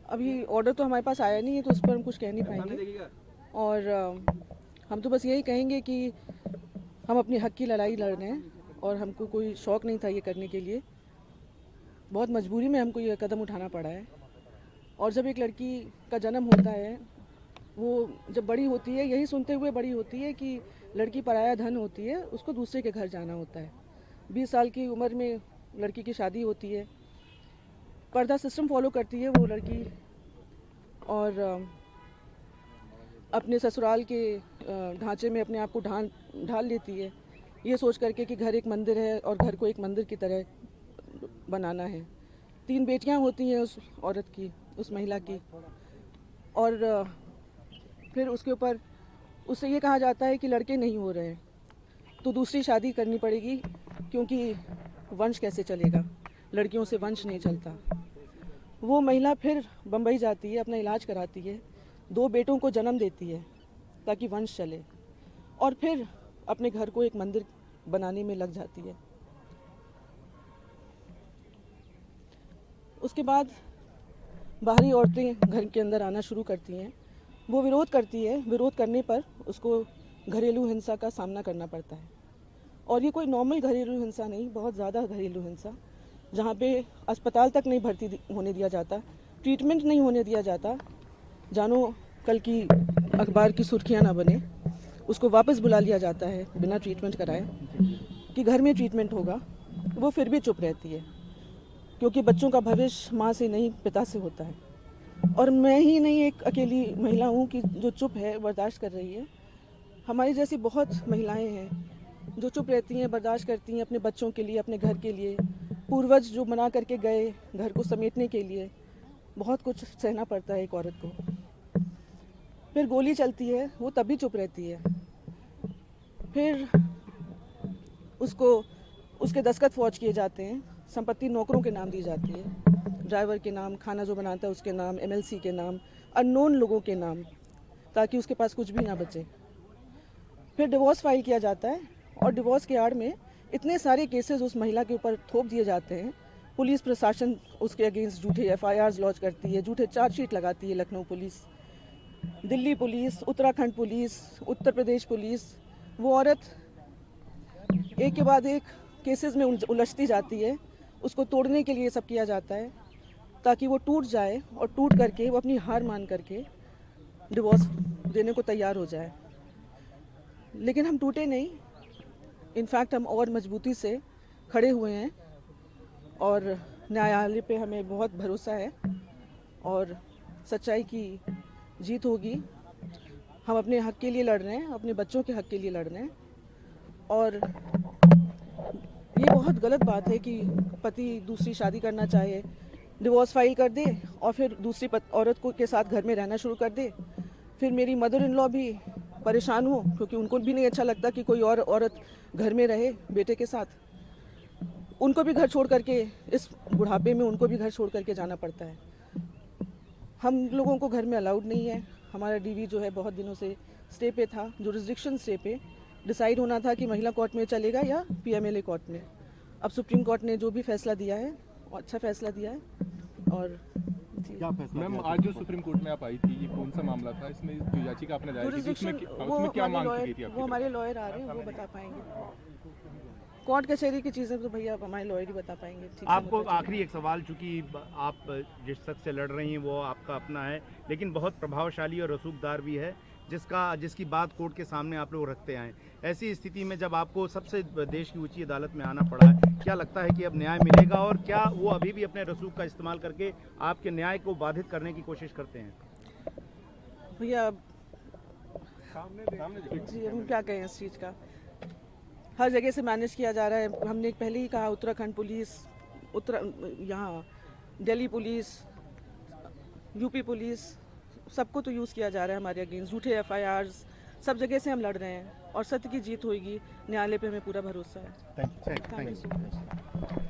अभी ऑर्डर तो हमारे पास आया नहीं है, तो उस पर हम कुछ कह नहीं पाएंगे। और हम तो बस यही कहेंगे कि हम अपने हक की लड़ाई लड़ रहे हैं और हमको कोई शौक़ नहीं था ये करने के लिए। बहुत मजबूरी में हमको ये कदम उठाना पड़ा है। और जब एक लड़की का जन्म होता है, वो जब बड़ी होती है, यही सुनते हुए बड़ी होती है कि लड़की पराया धन होती है, उसको दूसरे के घर जाना होता है। 20 साल की उम्र में लड़की की शादी होती है, पर्दा सिस्टम फॉलो करती है वो लड़की, और अपने ससुराल के ढांचे में अपने आप को ढाल लेती है, ये सोच करके कि घर एक मंदिर है और घर को एक मंदिर की तरह बनाना है। 3 बेटियां होती हैं उस औरत की, उस महिला की, और फिर उसके ऊपर उससे ये कहा जाता है कि लड़के नहीं हो रहे हैं तो दूसरी शादी करनी पड़ेगी, क्योंकि वंश कैसे चलेगा, लड़कियों से वंश नहीं चलता। वो महिला फिर बम्बई जाती है, अपना इलाज कराती है, 2 बेटों को जन्म देती है ताकि वंश चले, और फिर अपने घर को एक मंदिर बनाने में लग जाती है। उसके बाद बाहरी औरतें घर के अंदर आना शुरू करती हैं, वो विरोध करती है, विरोध करने पर उसको घरेलू हिंसा का सामना करना पड़ता है। और ये कोई नॉर्मल घरेलू हिंसा नहीं, बहुत ज़्यादा घरेलू हिंसा, जहाँ पे अस्पताल तक नहीं भर्ती होने दिया जाता, ट्रीटमेंट नहीं होने दिया जाता, जानो कल की अखबार की सुर्खियाँ ना बने, उसको वापस बुला लिया जाता है बिना ट्रीटमेंट कराए कि घर में ट्रीटमेंट होगा। वो फिर भी चुप रहती है, क्योंकि बच्चों का भविष्य माँ से नहीं पिता से होता है। और मैं ही नहीं एक अकेली महिला हूँ कि जो चुप है, बर्दाश्त कर रही है। हमारी जैसी बहुत महिलाएं हैं जो चुप रहती हैं, बर्दाश्त करती हैं अपने बच्चों के लिए, अपने घर के लिए, पूर्वज जो मना करके गए घर को समेटने के लिए। बहुत कुछ सहना पड़ता है एक औरत को। फिर गोली चलती है, वो तब भी चुप रहती है। फिर उसको उसके दस्तखत फौज किए जाते हैं, संपत्ति नौकरों के नाम दी जाती है, ड्राइवर के नाम, खाना जो बनाता है उसके नाम, एमएलसी के नाम, अननोन लोगों के नाम, ताकि उसके पास कुछ भी ना बचे। फिर डिवोर्स फाइल किया जाता है, और डिवोर्स के आड़ में इतने सारे केसेस उस महिला के ऊपर थोप दिए जाते हैं। पुलिस प्रशासन उसके अगेंस्ट झूठे एफआईआर लॉन्च करती है, झूठे चार्जशीट लगाती है, Lucknow police, Delhi police, Uttarakhand police, Uttar Pradesh police. वो औरत एक के बाद एक केसेस में उलझती जाती है। उसको तोड़ने के लिए सब किया जाता है ताकि वो टूट जाए, और टूट करके वो अपनी हार मान करके डिवोर्स देने को तैयार हो जाए। लेकिन हम टूटे नहीं, इनफैक्ट हम और मजबूती से खड़े हुए हैं, और न्यायालय पे हमें बहुत भरोसा है और सच्चाई की जीत होगी। हम अपने हक के लिए लड़ रहे हैं, अपने बच्चों के हक के लिए लड़ रहे हैं। और ये बहुत गलत बात है कि पति दूसरी शादी करना चाहे, डिवोर्स फाइल कर दे और फिर दूसरी औरत को के साथ घर में रहना शुरू कर दे। फिर मेरी मदर इन लॉ भी परेशान हो, क्योंकि उनको भी नहीं अच्छा लगता कि कोई और औरत घर में रहे बेटे के साथ। उनको भी घर छोड़ करके, इस बुढ़ापे में उनको भी घर छोड़ करके जाना पड़ता है। हम लोगों को घर में अलाउड नहीं है। हमारा डीवी जो है बहुत दिनों से स्टे पे था, जुरिस्डिक्शन स्टे पे। डिसाइड होना था कि महिला कोर्ट में चलेगा या पीएमएलए कोर्ट में। अब सुप्रीम कोर्ट ने जो भी फैसला दिया है, अच्छा फैसला दिया है। और क्या फैसला? मैम, आज जो सुप्रीम कोर्ट में आप आई थी, ये कौन सा मामला था? इसमें जो याचिका आपने दायर की थी, उसमें क्या मांग की गई थी? वो हमारे लॉयर आ रहे हैं, वो बता पाएंगे। कोर्ट कचहरी की चीज़ें तो भैया हमारे लॉयर ही बता पाएंगे। आपको आखिरी एक सवाल, चूंकि आप जिस शख्स से लड़ रही हैं वो आपका अपना है, लेकिन बहुत प्रभावशाली और रसूखदार भी है, जिसकी बात कोर्ट के सामने आप लोग रखते आए। ऐसी स्थिति में जब आपको सबसे देश की ऊंची अदालत में आना पड़ा है, क्या लगता है कि अब न्याय मिलेगा, और क्या वो अभी भी अपने रसूख का इस्तेमाल करके आपके न्याय को बाधित करने की कोशिश करते हैं? भैया जी, हम क्या कहें इस चीज़ का। हर जगह से मैनेज किया जा रहा है। हमने पहले ही कहा, उत्तराखंड पुलिस, यहाँ दिल्ली पुलिस, यूपी पुलिस, सबको तो यूज़ किया जा रहा है हमारे अगेंस्ट, झूठे एफआईआर्स, सब जगह से हम लड़ रहे हैं और सत्य की जीत होगी। न्यायालय पे हमें पूरा भरोसा है। Thank you.